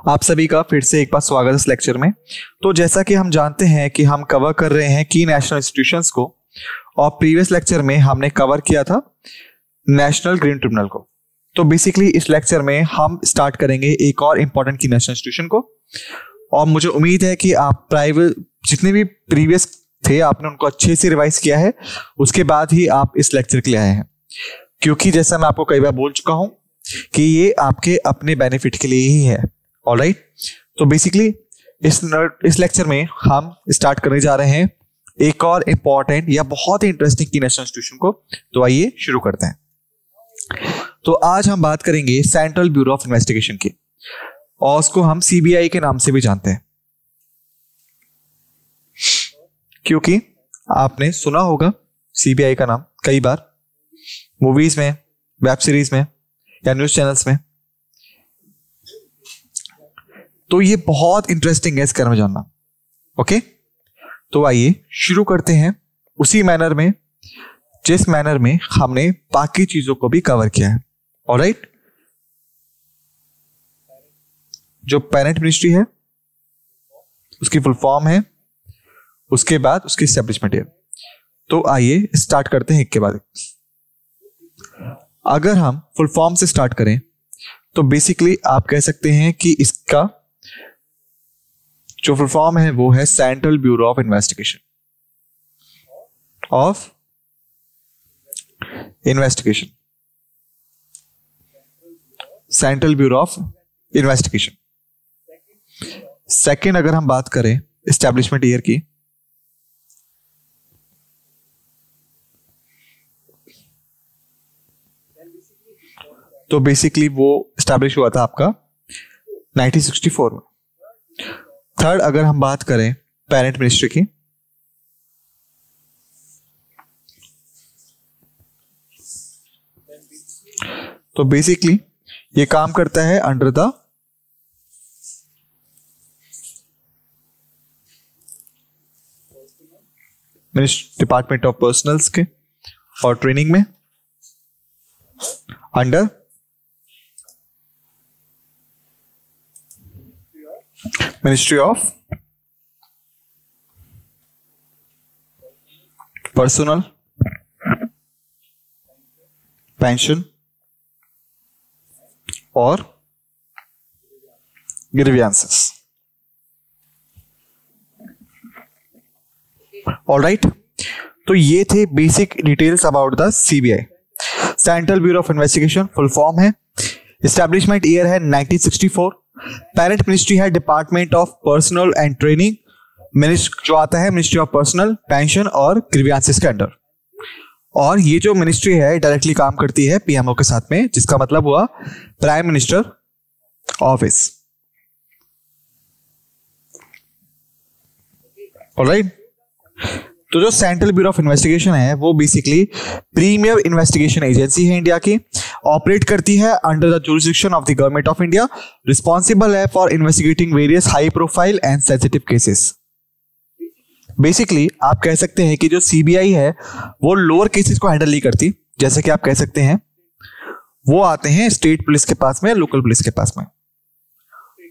आप सभी का फिर से एक बार स्वागत है इस लेक्चर में। तो जैसा कि हम जानते हैं कि हम कवर कर रहे हैं की नेशनल इंस्टीट्यूशंस को, और प्रीवियस लेक्चर में हमने कवर किया था नेशनल ग्रीन ट्रिब्यूनल को। तो बेसिकली इस लेक्चर में हम स्टार्ट करेंगे एक और इम्पोर्टेंट की नेशनल इंस्टीट्यूशन को, और मुझे उम्मीद है कि आप प्राइवेट जितने भी प्रीवियस थे आपने उनको अच्छे से रिवाइज किया है, उसके बाद ही आप इस लेक्चर के लिए आए हैं। क्योंकि जैसा मैं आपको कई बार बोल चुका हूं कि ये आपके अपने बेनिफिट के लिए ही है। ऑलराइट, तो बेसिकली इस लेक्चर में हम स्टार्ट करने जा रहे हैं एक और इम्पॉर्टेंट या बहुत ही इंटरेस्टिंग की नेशनल इंस्टीट्यूशन को। तो आइए शुरू करते हैं। तो आज हम बात करेंगे सेंट्रल ब्यूरो ऑफ इन्वेस्टिगेशन की, और उसको हम सीबीआई के नाम से भी जानते हैं, क्योंकि आपने सुना होगा सीबीआई का नाम कई बार मूवीज में, वेब सीरीज में या न्यूज चैनल्स में। तो ये बहुत इंटरेस्टिंग है इसके बारे में जानना। ओके, तो आइए शुरू करते हैं उसी मैनर में जिस मैनर में हमने बाकी चीजों को भी कवर किया है। ऑलराइट, जो पेरेंट मिनिस्ट्री है उसकी फुल फॉर्म है, उसके बाद उसकी एस्टेब्लिशमेंट है। तो आइए स्टार्ट करते हैं एक के बाद। अगर हम फुल फॉर्म से स्टार्ट करें तो बेसिकली आप कह सकते हैं कि इसका जो फुल फॉर्म है वो है central bureau of investigation central bureau of investigation. Second, अगर हम बात करें एस्टेब्लिशमेंट ईयर की, तो बेसिकली वो एस्टैब्लिश हुआ था आपका 1964 में। थर्ड, अगर हम बात करें पेरेंट मिनिस्ट्री की, तो बेसिकली ये काम करता है under the department of personals के और ट्रेनिंग में, under ministry of personal, pension और ग्रीवियंसेस। ऑलराइट, तो ये थे basic details about the CBI. Central bureau of investigation full form है, एस्टैब्लिशमेंट ईयर है 1964, पेरेंट मिनिस्ट्री है department of personal and training, जो आता है मिनिस्ट्री ऑफ पर्सनल, पेंशन और ग्रीवियंसेस के अंडर। और ये जो मिनिस्ट्री है डायरेक्टली काम करती है पीएमओ के साथ में, जिसका मतलब हुआ प्राइम मिनिस्टर ऑफिस। ऑलराइट, तो जो सेंट्रल ब्यूरो ऑफ इन्वेस्टिगेशन है वो बेसिकली प्रीमियर इन्वेस्टिगेशन एजेंसी है इंडिया की, ऑपरेट करती है under the jurisdiction of the government of India, responsible है for investigating various high profile and sensitive cases. Basically आप कह सकते हैं कि जो सीबीआई है वो लोअर केसेस को हैंडल नहीं करती, जैसे कि आप कह सकते हैं वो आते हैं स्टेट पुलिस के पास में, लोकल पुलिस के पास में।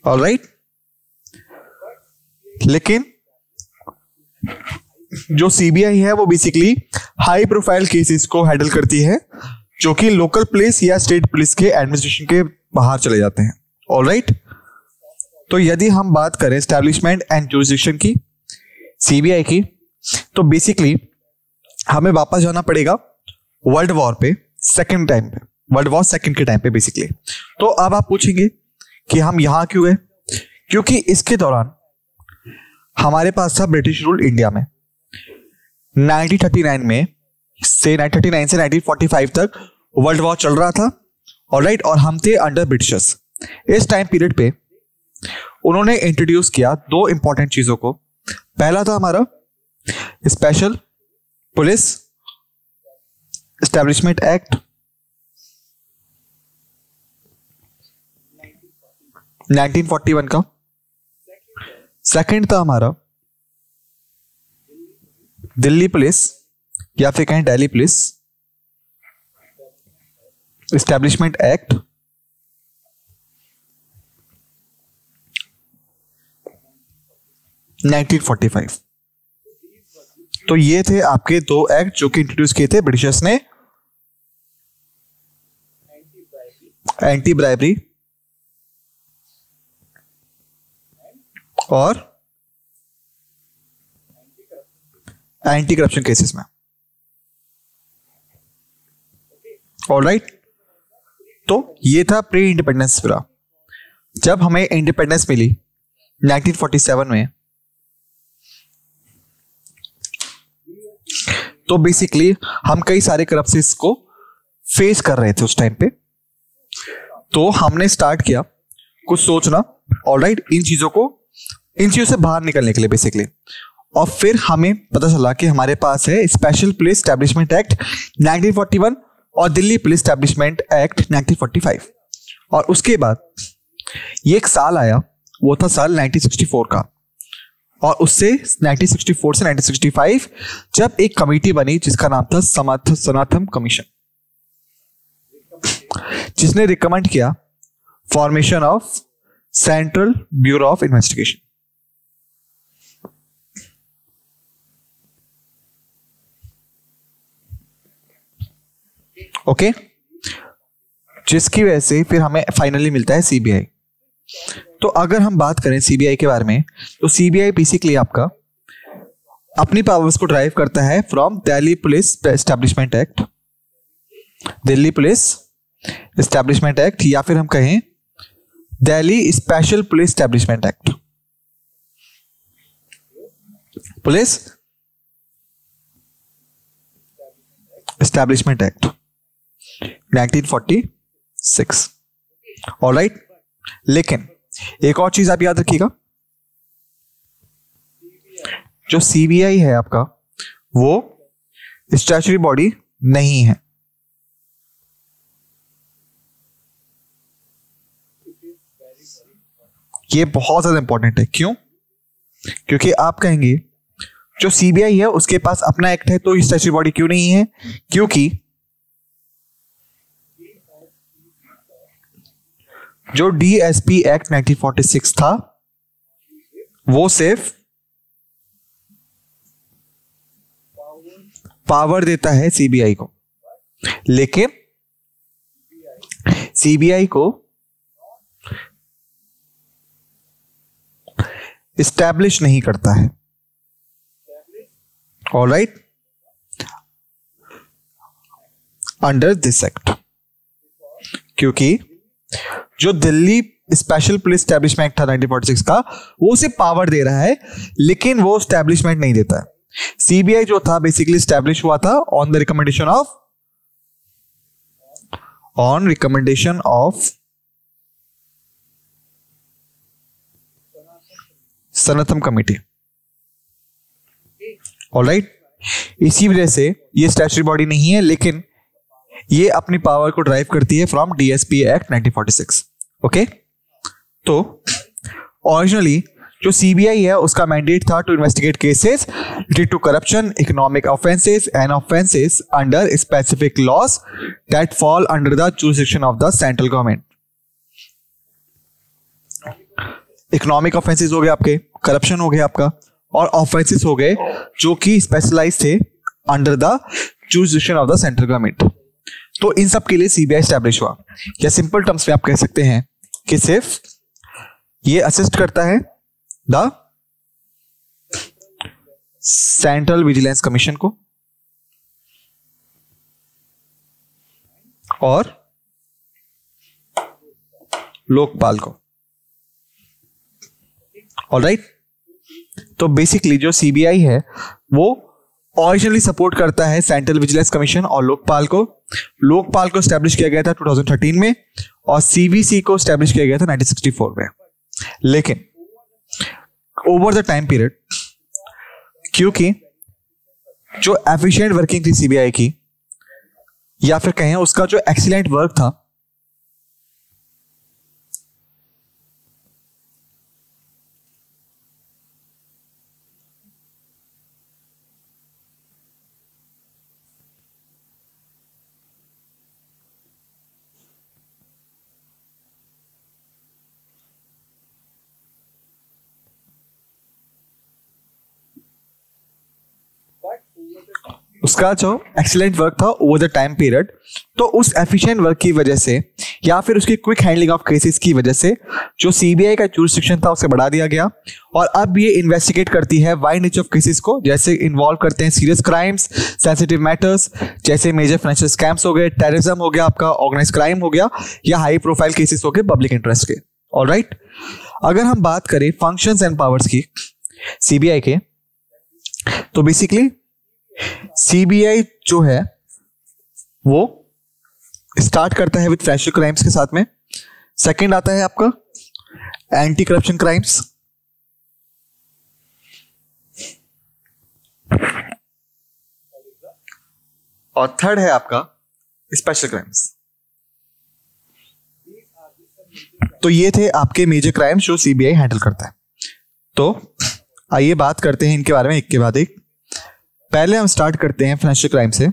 ऑलराइट, लेकिन जो सीबीआई है वो बेसिकली हाई प्रोफाइल केसेस को हैंडल करती है, जो कि लोकल पुलिस या स्टेट पुलिस के एडमिनिस्ट्रेशन के बाहर चले जाते हैं। ऑलराइट, तो यदि हम बात करें एस्टैब्लिशमेंट एंड जुरिसडिक्शन की सीबीआई की, तो बेसिकली हमें वापस जाना पड़ेगा वर्ल्ड वॉर पे, सेकंड टाइम पे, वर्ल्ड वॉर सेकंड के टाइम पे बेसिकली। तो अब आप पूछेंगे कि हम यहां क्यों गए, क्योंकि इसके दौरान हमारे पास था ब्रिटिश रूल इंडिया में। 1939 में से 1939 से 1945 तक वर्ल्ड वॉर चल रहा था। ऑलराइट, और हम थे अंडर ब्रिटिशर्स। इस टाइम पीरियड पे उन्होंने इंट्रोड्यूस किया दो इंपॉर्टेंट चीजों को। पहला था हमारा स्पेशल पुलिस एस्टैब्लिशमेंट एक्ट 1941 का। सेकंड था हमारा दिल्ली पुलिस या फिर कहें दिल्ली पुलिस एस्टैब्लिशमेंट एक्ट 1945। तो ये थे आपके दो एक्ट जो कि इंट्रोड्यूस किए थे ब्रिटिशर्स ने, एंटी ब्राइबरी और एंटी करप्शन केसेस में। ऑलराइट, तो ये था प्री इंडिपेंडेंस एरा। जब हमें इंडिपेंडेंस मिली 1947 में, तो बेसिकली हम कई सारे करप्शंस को फेस कर रहे थे उस टाइम पे। तो हमने स्टार्ट किया कुछ सोचना, ऑलराइट, इन चीजों से बाहर निकलने के लिए बेसिकली। और फिर हमें पता चला कि हमारे पास है स्पेशल पुलिस एस्टैब्लिशमेंट एक्ट 1941 और दिल्ली पुलिस एस्टैब्लिशमेंट एक्ट 1945। और उसके बाद ये एक साल आया, वो था साल 1964 का। और उससे 1964 से 1965 जब एक कमेटी बनी जिसका नाम था सनातन कमीशन, जिसने रिकमेंड किया formation of central bureau of investigation. Okay, जिसकी वजह से फिर हमें फाइनली मिलता है सीबीआई। तो अगर हम बात करें सीबीआई के बारे में, तो सीबीआई बेसिकली आपका अपनी पावर्स को ड्राइव करता है from Delhi police establishment act, Delhi police establishment act, या फिर हम कहें Delhi special police establishment act, police establishment act 1946। Alright, लेकिन एक और चीज आप याद रखिएगा, जो सीबीआई है आपका वो स्टैट्यूटरी बॉडी नहीं है। ये बहुत ज्यादा इंपॉर्टेंट है। क्यों? क्योंकि आप कहेंगे जो सीबीआई है उसके पास अपना एक्ट है तो स्टैट्यूटरी बॉडी क्यों नहीं है? क्योंकि जो डीएसपी एक्ट 1946 था वो सिर्फ पावर देता है सीबीआई को, लेकिन सीबीआई को इस्टेब्लिश नहीं करता है। ऑलराइट, अंडर दिस एक्ट, क्योंकि जो दिल्ली स्पेशल पुलिस एस्टैब्लिशमेंट था 1946 का, वो उसे पावर दे रहा है लेकिन वो एस्टैब्लिशमेंट नहीं देता है। सीबीआई जो था बेसिकली एस्टैब्लिश हुआ था on recommendation of Sanatan committee. Alright, इसी वजह से ये स्टैट्यूटरी बॉडी नहीं है, लेकिन ये अपनी पावर को ड्राइव करती है फ्रॉम डीएसपी एक्ट 1946। ओके, तो ओरिजिनली जो सीबीआई है उसका मैंडेट था to investigate cases related to corruption, economic offences and offences under specific laws that fall under the jurisdiction of the central government. Economic offences हो गए आपके, corruption हो गया आपका, और ऑफेंसेस हो गए जो कि स्पेशलाइज थे under the jurisdiction of the central government. तो इन सब के लिए सीबीआई एस्टैब्लिश हुआ। या सिंपल टर्म्स में आप कह सकते हैं कि सिर्फ ये असिस्ट करता है द सेंट्रल विजिलेंस कमीशन को और लोकपाल को। ऑलराइट, तो बेसिकली जो सीबीआई है वो ओरिजिनली सपोर्ट करता है सेंट्रल विजिलेंस कमीशन और लोकपाल को। लोकपाल को स्टैब्लिश किया गया था 2013 में और सीवीसी को स्टैब्लिश किया गया था 1964 में। लेकिन ओवर द टाइम पीरियड, क्योंकि जो एफिशिएंट वर्किंग थी सीबीआई की, या फिर कहें उसका जो एक्सीलेंट वर्क था, उसका जो एक्सीलेंट वर्क था ओवर द टाइम पीरियड, तो उस एफिशिएंट वर्क की वजह से या फिर उसकी क्विक हैंडलिंग ऑफ केसेस की वजह से जो सीबीआई का जुरिसडिक्शन था उसे बढ़ा दिया गया और अब ये इन्वेस्टिगेट करती है वाइड रेंज ऑफ केसेस को, जैसे इन्वॉल्व करते हैं सीरियस क्राइम्स, सेंसिटिव मैटर्स, जैसे मेजर फाइनेंशियल स्कैम्स हो गए, टेररिज्म हो गया, आपका ऑर्गेनाइज क्राइम हो गया, या हाई प्रोफाइल केसेस हो गए पब्लिक इंटरेस्ट के। ऑलराइट, अगर हम बात करें फंक्शंस एंड पावर्स की सीबीआई के, तो बेसिकली सीबीआई जो है वो स्टार्ट करता है विद फाइनेंशियल क्राइम्स के साथ में। सेकंड आता है आपका एंटी करप्शन क्राइम्स, और थर्ड है आपका स्पेशल क्राइम्स। तो ये थे आपके मेजर क्राइम्स जो सीबीआई हैंडल करता है। तो आइए बात करते हैं इनके बारे में एक के बाद एक। पहले हम स्टार्ट करते हैं फाइनेंशियल क्राइम से।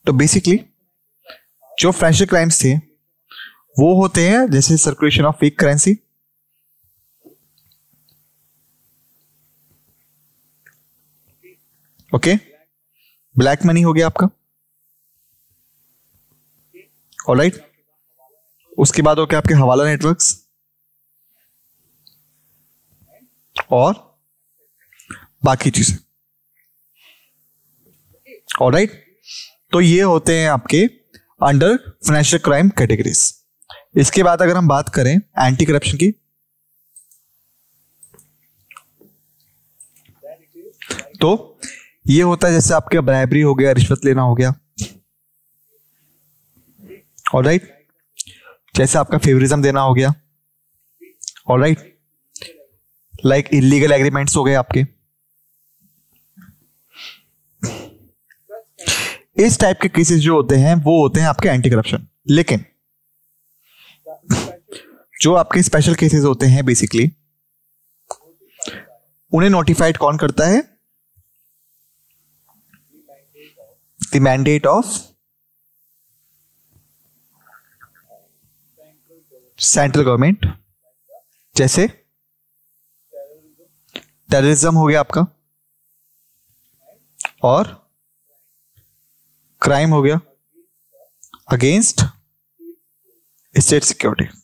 तो बेसिकली जो फाइनेंशियल क्राइम्स थे वो होते हैं जैसे circulation of fake currency, okay, black money हो गया आपका, ऑलराइट। उसके बाद हो गया आपके हवाला नेटवर्क्स और बाकी चीजें, ऑलराइट। तो ये होते हैं आपके अंडर फाइनेंशियल क्राइम कैटेगरीज। इसके बाद अगर हम बात करें एंटी करप्शन की, तो ये होता है जैसे आपके ब्राइबरी हो गया, रिश्वत लेना हो गया, ऑलराइट, जैसे आपका फेवरिज्म देना हो गया, ऑलराइट, लाइक इलीगल एग्रीमेंट्स हो गए आपके। इस टाइप के केसेस जो होते हैं वो होते हैं आपके एंटी करप्शन। लेकिन जो आपके स्पेशल केसेस होते हैं बेसिकली उन्हें नोटिफाइड कौन करता है? The mandate of central government, जैसे टेररिज्म हो गया आपका और क्राइम हो गया अगेंस्ट स्टेट सिक्योरिटी।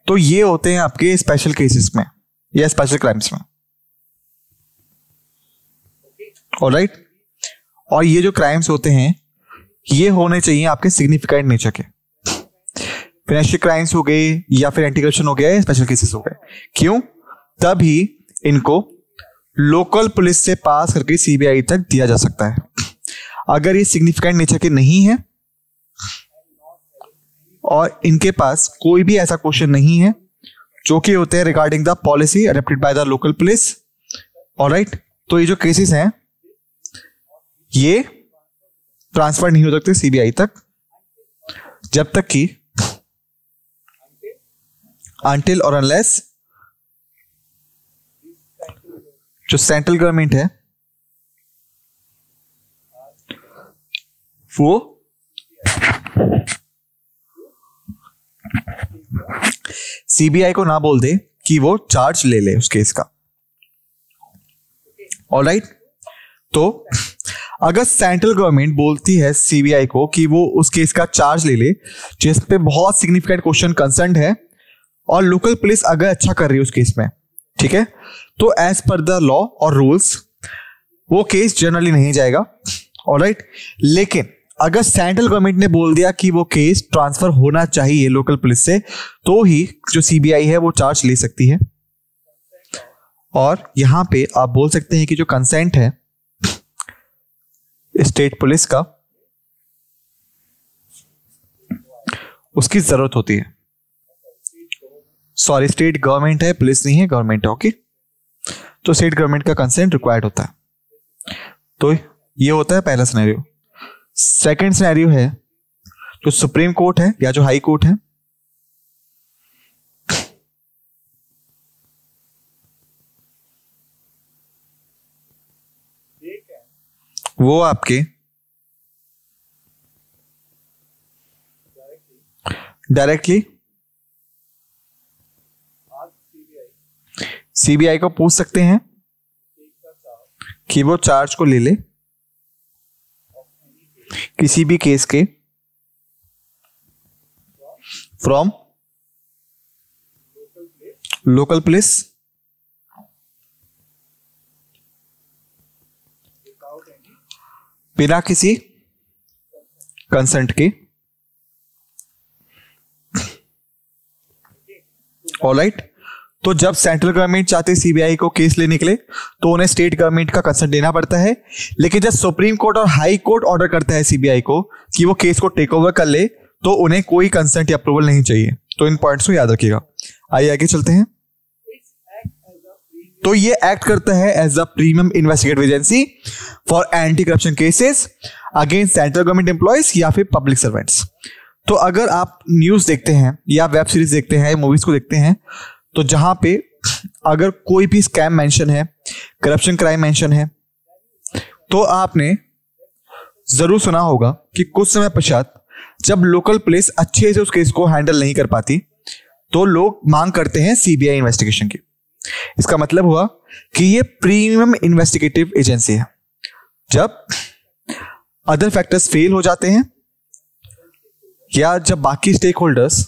तो ये होते हैं आपके स्पेशल केसेस में या स्पेशल क्राइम्स में, ऑलराइट। और ये जो क्राइम्स होते हैं ये होने चाहिए आपके सिग्निफिकेंट नेचर के। फाइनेंशियल क्राइम्स हो गए या फिर एंटी करप्शन हो गया या स्पेशल केसेस हो गए, क्यों? तभी इनको लोकल पुलिस से पास करके सीबीआई तक दिया जा सकता है। अगर ये सिग्निफिकेंट नेचर के नहीं है और इनके पास कोई भी ऐसा क्वेश्चन नहीं है जो कि होते हैं regarding the policy adopted by the local police, alright, तो ये जो केसेस हैं ये ट्रांसफर नहीं हो सकते सीबीआई तक जब तक कि अनटिल और अनलेस जो सेंट्रल गवर्नमेंट है वो सीबीआई को ना बोल दे कि वो चार्ज ले ले उस केस का, ऑलराइट। तो अगर सेंट्रल गवर्नमेंट बोलती है सीबीआई को कि वो उस केस का चार्ज ले ले जिस पे बहुत सिग्निफिकेंट क्वेश्चन कंसर्न है और लोकल पुलिस अगर अच्छा कर रही है उस केस में, ठीक है, तो एज पर द लॉ और रूल्स वो केस जनरली नहीं जाएगा, ऑलराइट। लेकिन अगर सेंट्रल गवर्नमेंट ने बोल दिया कि वो केस ट्रांसफर होना चाहिए लोकल पुलिस से, तो ही जो सीबीआई है वो चार्ज ले सकती है। और यहां पे आप बोल सकते हैं कि जो कंसेंट है स्टेट पुलिस का उसकी जरूरत होती है। सॉरी, स्टेट गवर्नमेंट है, पुलिस नहीं है, गवर्नमेंट है, ओके। तो स्टेट गवर्नमेंट का कंसेंट रिक्वायर्ड होता है। तो ये होता है पहला सिनेरियो। सेकंड सिनेरियो है जो सुप्रीम कोर्ट है या जो हाई कोर्ट है, वो आपके डायरेक्टली सीबीआई को पूछ सकते हैं कि वो चार्ज को ले ले किसी भी केस के फ्रॉम लोकल प्लेस बिना किसी कंसेंट के। ऑलराइट, तो जब सेंट्रल गवर्नमेंट चाहते सीबीआई को केस लेने के लिए तो उन्हें स्टेट गवर्नमेंट का कंसेंट लेना पड़ता है, लेकिन जब सुप्रीम कोर्ट और हाई कोर्ट ऑर्डर करता है सीबीआई को कि वो केस को टेक ओवर कर ले तो उन्हें कोई कंसेंट या अप्रूवल नहीं चाहिए। तो इन पॉइंट्स को याद रखिएगा। आइए आगे चलते हैं। तो ये एक्ट करता है as a premium investigative agency for anti corruption cases against central government employees या फिर पब्लिक सर्वेंट्स। तो अगर आप न्यूज देखते हैं या वेब सीरीज देखते हैं, मूवीज को देखते हैं, तो जहां पे अगर कोई भी स्कैम मेंशन है, करप्शन क्राइम मेंशन है, तो आपने जरूर सुना होगा कि कुछ समय पश्चात जब लोकल पुलिस अच्छे से उस केस को हैंडल नहीं कर पाती तो लोग मांग करते हैं सीबीआई इन्वेस्टिगेशन की। इसका मतलब हुआ कि ये प्रीमियम इन्वेस्टिगेटिव एजेंसी है। जब अदर फैक्टर्स फेल हो जाते हैं या जब बाकी स्टेक होल्डर्स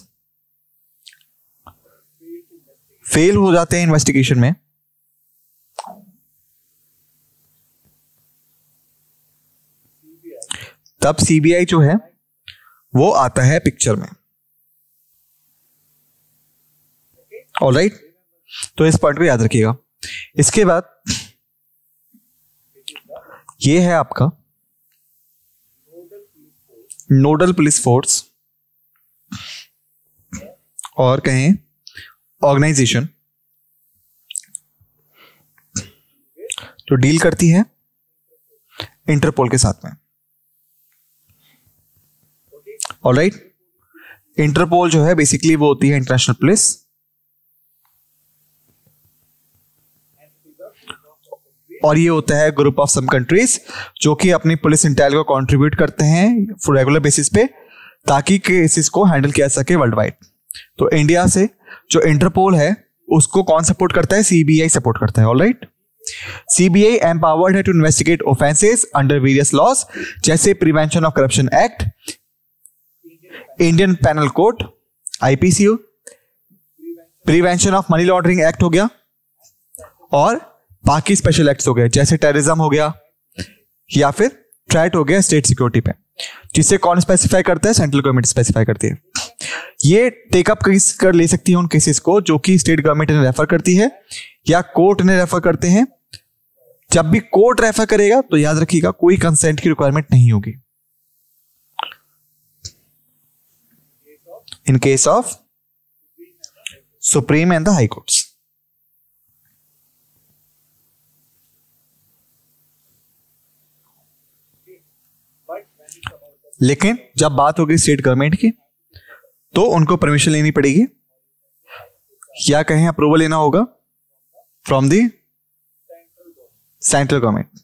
फेल हो जाते हैं इन्वेस्टिगेशन में, तब सीबीआई जो है वो आता है पिक्चर में। ऑलराइट, तो इस पॉइंट को याद रखिएगा। इसके बाद ये है आपका नोडल पुलिस फोर्स और कहें ऑर्गेनाइजेशन जो डील करती है इंटरपोल के साथ में। ऑलराइट, इंटरपोल जो है बेसिकली वो होती है इंटरनेशनल पुलिस, और ये होता है ग्रुप ऑफ सम कंट्रीज जो कि अपनी पुलिस इंटेल को कंट्रीब्यूट करते हैं रेगुलर बेसिस पे ताकि केसेस को हैंडल किया सके वर्ल्ड वाइड। तो इंडिया से जो इंटरपोल है उसको कौन सपोर्ट करता है? सीबीआई सपोर्ट करता है। ऑलराइट, सीबीआई एम्पावर्ड है to investigate offences under various laws जैसे prevention of corruption act, Indian penal code IPC, prevention of money laundering act हो गया, और बाकी स्पेशल एक्ट्स हो गए जैसे टेररिज्म हो गया या फिर थ्रेट हो गया स्टेट सिक्योरिटी पे, जिसे कौन स्पेसिफाई करता है? सेंट्रल गवर्नमेंट स्पेसिफाई करती है। ये टेकअप कर ले सकती है उन केसेस को जो कि स्टेट गवर्नमेंट ने रेफर करती है या कोर्ट ने रेफर करते हैं। जब भी कोर्ट रेफर करेगा तो याद रखिएगा कोई कंसेंट की रिक्वायरमेंट नहीं होगी। In case of supreme and the high courts. लेकिन जब बात होगी स्टेट गवर्नमेंट की तो उनको परमिशन लेनी पड़ेगी या कहें अप्रूवल लेना होगा from the central government.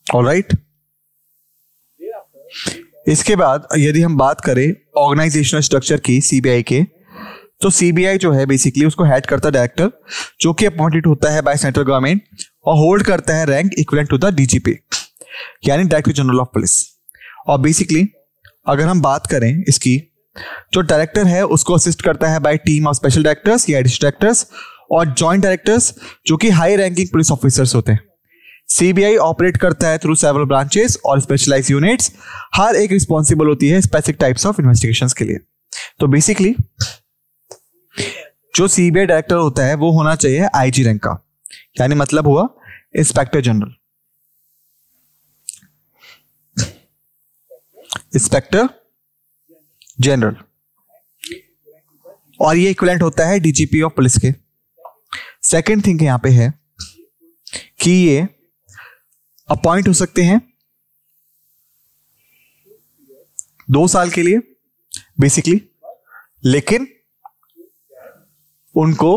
Alright, इसके बाद यदि हम बात करें ऑर्गेनाइजेशनल स्ट्रक्चर की सीबीआई के, तो सीबीआई जो है बेसिकली उसको हेड करता है डायरेक्टर जो कि अपॉइंटेड होता है बाय सेंट्रल गवर्नमेंट और होल्ड करता है rank equivalent to the DGP यानी डायरेक्टर जनरल ऑफ पुलिस। और बेसिकली अगर हम बात करें इसकी, जो डायरेक्टर है उसको असिस्ट करता है bye team of special directors या एडिशनल डायरेक्टर्स और जॉइंट डायरेक्टर्स जो कि हाई रैंकिंग पुलिस ऑफिसर्स होते हैं। सीबीआई ऑपरेट करता है थ्रू सेवरल ब्रांचेस और स्पेशलाइज्ड यूनिट्स, हर एक रिस्पॉन्सिबल होती है स्पेसिफिक टाइप्स ऑफ इन्वेस्टिगेशंस के लिए। तो बेसिकली जो सीबीआई डायरेक्टर होता है वो होना चाहिए आईजी रैंक का, यानी मतलब हुआ इंस्पेक्टर जनरल। इंस्पेक्टर जनरल, और ये इक्विवेलेंट होता है डीजीपी ऑफ पुलिस के। सेकंड थिंग यहां पे है कि ये अपॉइंट हो सकते हैं 2 साल के लिए बेसिकली, लेकिन उनको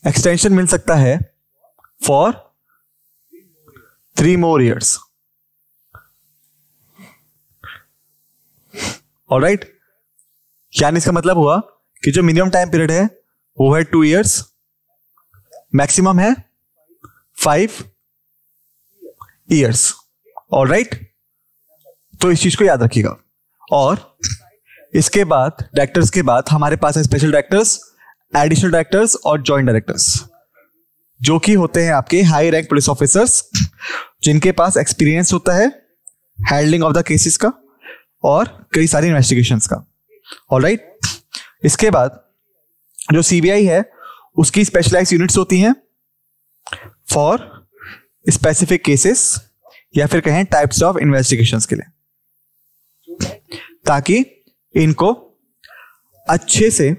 एक्सटेंशन मिल सकता है फॉर 3 more years. ऑलराइट, यानी इसका मतलब हुआ कि जो मिनिमम टाइम पीरियड है वो है 2 years, मैक्सिमम है 5 years. ऑलराइट, तो इस चीज को याद रखिएगा. और इसके बाद डायरेक्टर्स के बाद हमारे पास है स्पेशल डायरेक्टर्स, एडिशनल डायरेक्टर्स और जॉइंट डायरेक्टर्स, जो कि होते हैं आपके हाई रैंक पुलिस ऑफिसर्स जिनके पास एक्सपीरियंस होता है हैंडलिंग ऑफ द केसेस का और कई सारी इन्वेस्टिगेशंस का. ऑलराइट, इसके बाद जो सीबीआई है उसकी स्पेशलाइज्ड यूनिट्स होती हैं फॉर स्पेसिफिक केसेस या फिर कहें टाइप्स ऑफ इन्वेस्टिगेशंस के लिए, ताकि इनको अच्छे से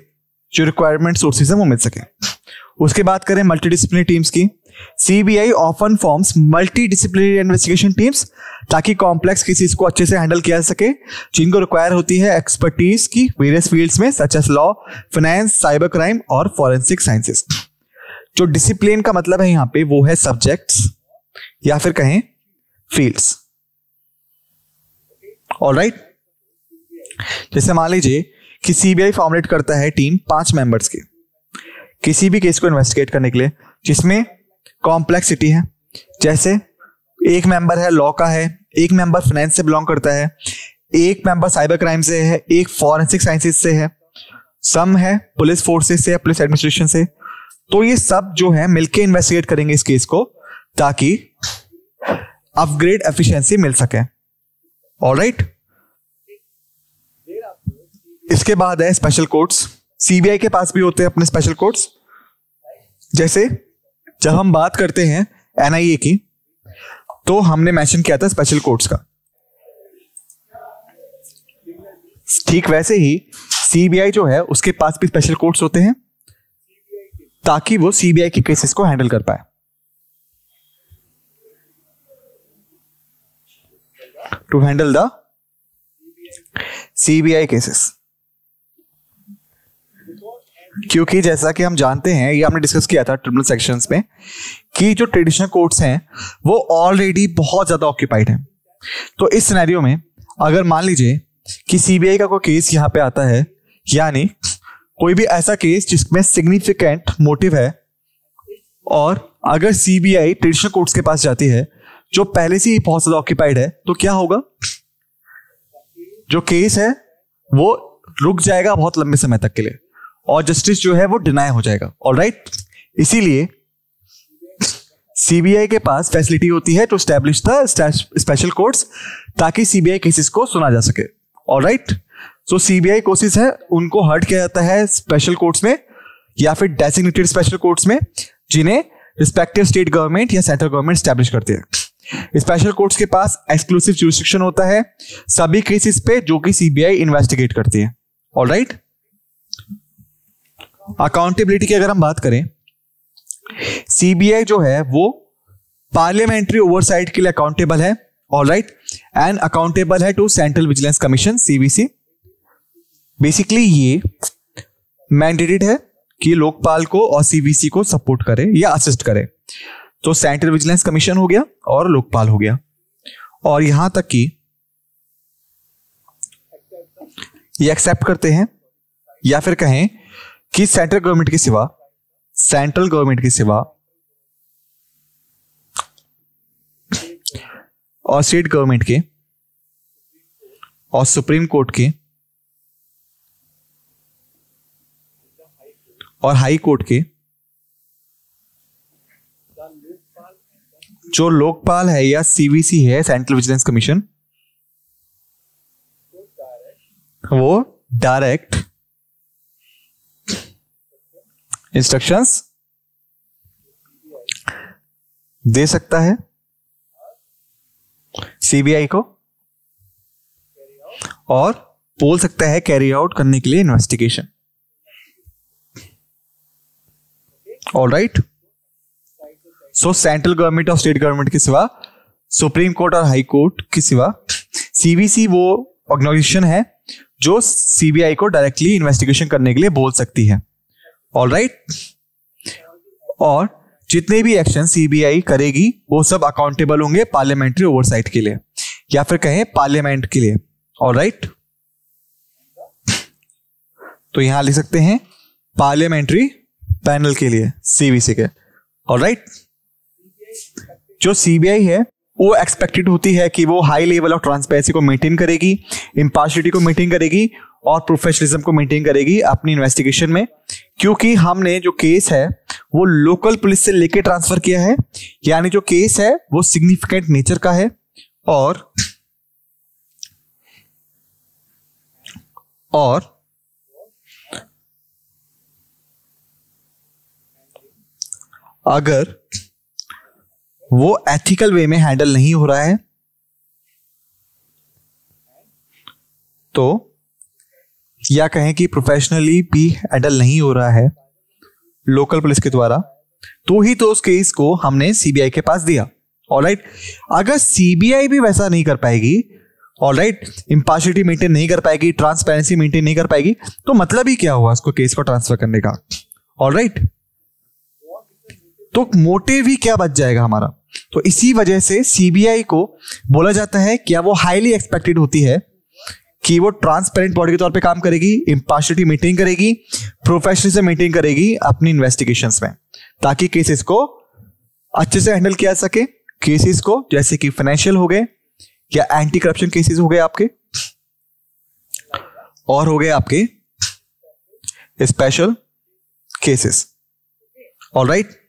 जो रिक्वायरमेंट सोर्सेज है वो मिल सके. उसके बाद करें मल्टी डिसिप्लिनरी टीम्स की. CBI often forms multi disciplinary investigation teams ताकि कॉम्प्लेक्स केसेस को अच्छे से हैंडल किया जा सके, जिनको रिक्वायर होती है एक्सपर्टीज की वेरियस फील्ड्स में such as law, finance, cyber crime और फॉरेंसिक साइंसेस. जो डिसिप्लिन का मतलब है यहां पे वो है सब्जेक्ट्स या फिर कहें फील्ड्स. ऑलराइट, जैसे मान लीजिए कि सीबीआई फॉर्मुलेट करता है टीम 5 मेंबर्स की किसी भी केस को इन्वेस्टिगेट करने के लिए जिसमें कॉम्प्लेक्सिटी है. जैसे एक मेंबर है लॉ का है, एक मेंबर फाइनेंस से बिलोंग करता है, एक मेंबर साइबर क्राइम से है, एक फॉरेंसिक साइंसेस से है, सम है पुलिस फोर्सेस से या पुलिस एडमिनिस्ट्रेशन से. तो ये सब जो है मिलके इन्वेस्टिगेट करेंगे इस केस को ताकि अपग्रेड एफिशिएंसी मिल सके. ऑलराइट, इसके बाद है स्पेशल कोर्ट्स. सीबीआई के पास भी होते हैं अपने स्पेशल कोर्ट्स. जैसे जब हम बात करते हैं एनआईए की तो हमने मेंशन किया था स्पेशल कोर्ट्स का. ठीक वैसे ही सीबीआई जो है उसके पास भी स्पेशल कोर्ट्स होते हैं ताकि वो सीबीआई के केसेस को हैंडल कर पाए. To handle the CBI cases. क्योंकि जैसा कि हम जानते हैं, ये हमने डिस्कस किया था ट्रिब्यूनल सेक्शंस में, कि जो ट्रेडिशनल कोर्ट्स हैं वो ऑलरेडी बहुत ज्यादा ऑक्यूपाइड हैं. तो इस सिनेरियो में अगर मान लीजिए कि सीबीआई का कोई केस यहां पे आता है, यानी कोई भी ऐसा केस जिसमें सिग्निफिकेंट मोटिव है, और अगर सीबीआई ट्रेडिशनल कोर्ट्स के पास जाती है जो पहले से ही बहुत ज्यादा ऑक्यूपाइड है, तो क्या होगा? जो केस है वो रुक जाएगा बहुत लंबे समय तक के लिए और जस्टिस जो है वो डिनाई हो जाएगा. ऑलराइट, इसीलिए सीबीआई के पास फैसिलिटी होती है to establish the special courts ताकि सीबीआई केसेस को सुना जा सके. ऑलराइट, सो सीबीआई केसेस है उनको हर्ट किया जाता है स्पेशल कोर्ट्स में या फिर डेजिग्नेटेड स्पेशल कोर्ट्स में, जिन्हें रिस्पेक्टिव स्टेट गवर्नमेंट या सेंट्रल गवर्नमेंट एस्टैब्लिश करते हैं. स्पेशल कोर्ट्स के पास एक्सक्लूसिव ज्यूरिसडिक्शन होता है सभी केसेस पे जो कि सीबीआई इन्वेस्टिगेट करती है. ऑलराइट, अकाउंटेबिलिटी की अगर हम बात करें, सीबीआई जो है वो पार्लियामेंट्री ओवरसाइट के लिए अकाउंटेबल है. ऑलराइट, एंड अकाउंटेबल है to central vigilance commission CVC. Basically ये मैंडेटेड है कि लोकपाल को और सीवीसी को सपोर्ट करे या असिस्ट करे. तो सेंट्रल विजिलेंस कमीशन हो गया और लोकपाल हो गया, और यहां तक कि ये एक्सेप्ट करते हैं या फिर कहें कि सेंट्रल गवर्नमेंट के सिवा और स्टेट गवर्नमेंट के और सुप्रीम कोर्ट के और हाई कोर्ट के जो लोकपाल है या सीवीसी है सेंट्रल विजिलेंस कमीशन, वो डायरेक्ट इंस्ट्रक्शंस दे सकता है सीबीआई को और बोल सकता है कैरी आउट करने के लिए इन्वेस्टिगेशन. ऑलराइट, सो सेंट्रल गवर्नमेंट और स्टेट गवर्नमेंट के सिवा, सुप्रीम कोर्ट और हाई कोर्ट के सिवा, सीवीसी वो ऑर्गेनाइजेशन है जो सीबीआई को डायरेक्टली इन्वेस्टिगेशन करने के लिए बोल सकती है. ऑलराइट, और जितने भी एक्शन सीबीआई करेगी वो सब अकाउंटेबल होंगे पार्लियामेंट्री ओवरसाइट के लिए, या फिर कहें पार्लियामेंट के लिए। ऑलराइट, तो यहां लिख सकते हैं पार्लियामेंट्री पैनल के लिए, सीवीसी के। ऑलराइट, जो सीबीआई है वो एक्सपेक्टेड होती है कि वो हाई लेवल ऑफ ट्रांसपेरेंसी को मेंटेन करेगी, इंपार्शियलिटी को मेंटेन करेगी और प्रोफेशनलिज्म को मेंटेन करेगी अपनी इन्वेस्टिगेशन में। क्योंकि हमने जो केस है वो लोकल पुलिस से लेके ट्रांसफर किया है, यानी जो केस है वो सिग्निफिकेंट नेचर का है। और अगर वो एथिकल वे में हैंडल नहीं हो रहा है तो, या कहें कि प्रोफेशनली भी हैंडल नहीं हो रहा है लोकल पुलिस के द्वारा, तो ही तो उस केस को हमने सीबीआई के पास दिया। ऑलराइट, अगर सीबीआई भी वैसा नहीं कर पाएगी, ऑलराइट, इंपार्शियलिटी मेंटेन नहीं कर पाएगी, ट्रांसपेरेंसी मेंटेन नहीं कर पाएगी, तो मतलब ही क्या हुआ उसको केस को ट्रांसफर करने का। ऑलराइट, तो मोटिव ही क्या बच जाएगा हमारा। तो इसी वजह से सीबीआई को बोला जाता है क्या वो हाईली एक्सपेक्टेड होती है कि वो ट्रांसपेरेंट बॉडी के तौर पे काम करेगी, इंपार्शियलिटी मेंटेन करेगी, प्रोफेशनलिज्म मेंटेन करेगी अपनी इन्वेस्टिगेशंस में, ताकि केसेस को अच्छे से हैंडल किया जा सके। केसेस को जैसे कि फाइनेंशियल हो गए या एंटी करप्शन केसेस हो गए आपके, और हो गए आपके स्पेशल केसेस। ऑलराइट,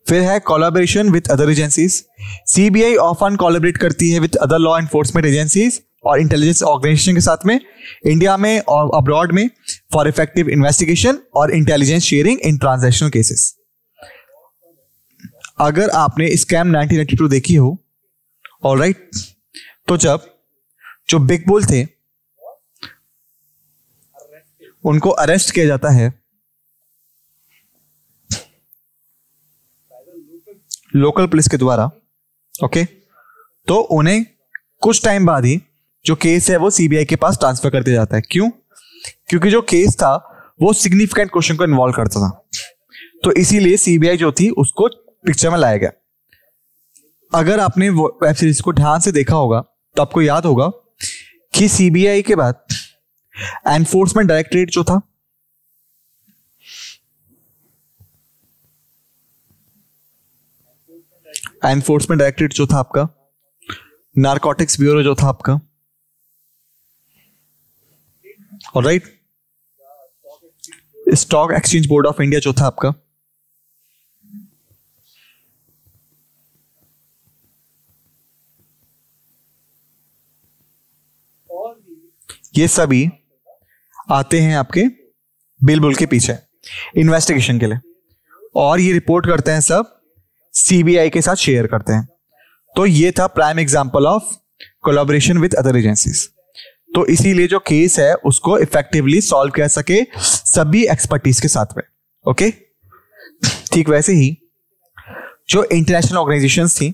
फिर है collaboration with other agencies. CBI often collaborate करती है with other law enforcement agencies और इंटेलिजेंस ऑर्गेनाइजेशन के साथ में, इंडिया में और अब्रॉड में, फॉर इफेक्टिव इन्वेस्टिगेशन और इंटेलिजेंस शेयरिंग इन ट्रांजैक्शनल केसेस। अगर आपने स्कैम 1992 देखी हो, ऑलराइट, तो जब जो बिग बुल थे उनको अरेस्ट किया जाता है लोकल पुलिस के द्वारा, ओके, तो उन्हें कुछ टाइम बाद ही जो केस है वो सीबीआई के पास ट्रांसफर कर दिया जाता है। क्यों? क्योंकि जो केस था वो सिग्निफिकेंट क्वेश्चन को इन्वॉल्व करता था, तो इसीलिए सीबीआई जो थी उसको पिक्चर में लाया गया। अगर आपने वेब सीरीज को ध्यान से देखा होगा तो आपको याद होगा कि सीबीआई के बाद एनफोर्समेंट डायरेक्टरेट जो था, एनफोर्समेंट डायरेक्टरेट जो था आपका, नारकोटिक्स ब्यूरो जो था आपका, alright, stock exchange board of India जो था आपका, ये सभी आते हैं आपके बिल बुल के पीछे इन्वेस्टिगेशन के लिए, और ये रिपोर्ट करते हैं सब सीबीआई के साथ शेयर करते हैं। तो ये था prime example of collaboration with other agencies. तो इसीलिए जो केस है उसको इफेक्टिवली सॉल्व कर सके सभी एक्सपर्टीज के साथ में। ओके, ठीक वैसे ही जो इंटरनेशनल ऑर्गेनाइजेशंस थी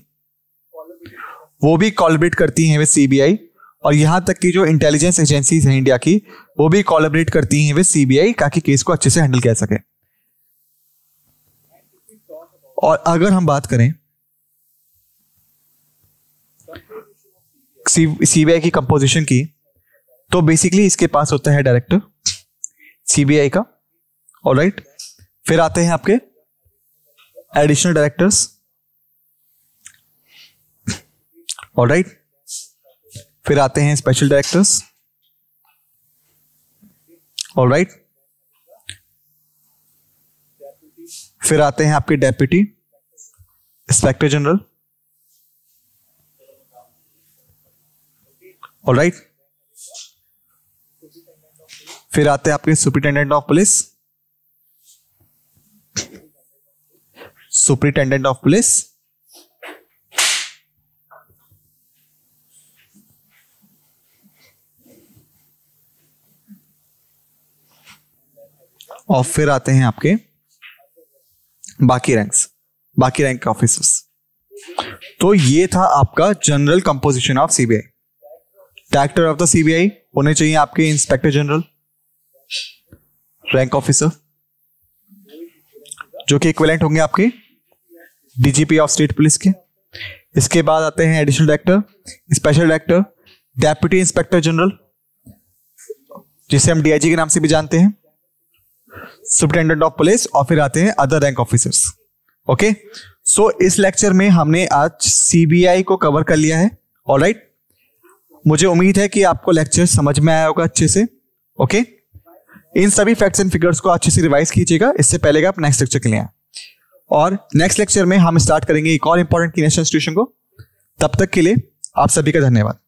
वो भी कोलैबोरेट करती हैं विद सीबीआई, और यहां तक कि जो इंटेलिजेंस एजेंसीज हैं इंडिया की वो भी कोलैबोरेट करती हैं विद सीबीआई ताकि केस को अच्छे से हैंडल किया सके। और अगर हम बात करें सीबीआई की कंपोजिशन की, तो बेसिकली इसके पास होता है डायरेक्टर सीबीआई का, ऑलराइट, फिर आते हैं आपके एडिशनल डायरेक्टर्स, ऑलराइट, फिर आते हैं स्पेशल डायरेक्टर्स, ऑलराइट, फिर आते हैं आपके डेप्यूटी इंस्पेक्टर जनरल, ऑलराइट, फिर आते हैं आपके superintendent of police, superintendent of police, और फिर आते हैं आपके बाकी रैंक ऑफिसर्स। तो ये था आपका general composition of CBI. Director of the CBI होने चाहिए आपके इंस्पेक्टर जनरल, रैंक ऑफिसर, जो कि इक्विवेलेंट होंगे आपके डीजीपी ऑफ स्टेट पुलिस के। इसके बाद आते हैं additional director, special director, deputy inspector general जिसे हम डीआईजी के नाम से भी जानते हैं, सुपरिटेंडेंट ऑफ पुलिस, और फिर आते हैं अदर रैंक ऑफिसर्स। ओके, सो इस लेक्चर में हमने आज सीबीआई को कवर कर लिया है। ऑलराइट, मुझे उम्मीद है कि आपको लेक्चर समझ में आया होगा अच्छे से। ओके, इन सभी फैक्ट्स एंड फिगर्स को अच्छे से रिवाइज कीजिएगा इससे पहले कि आप नेक्स्ट लेक्चर के लिए आए। और नेक्स्ट लेक्चर में हम स्टार्ट करेंगे एक और इंपॉर्टेंट की नेशनल इंस्टीट्यूशन को। तब तक के लिए आप सभी का धन्यवाद।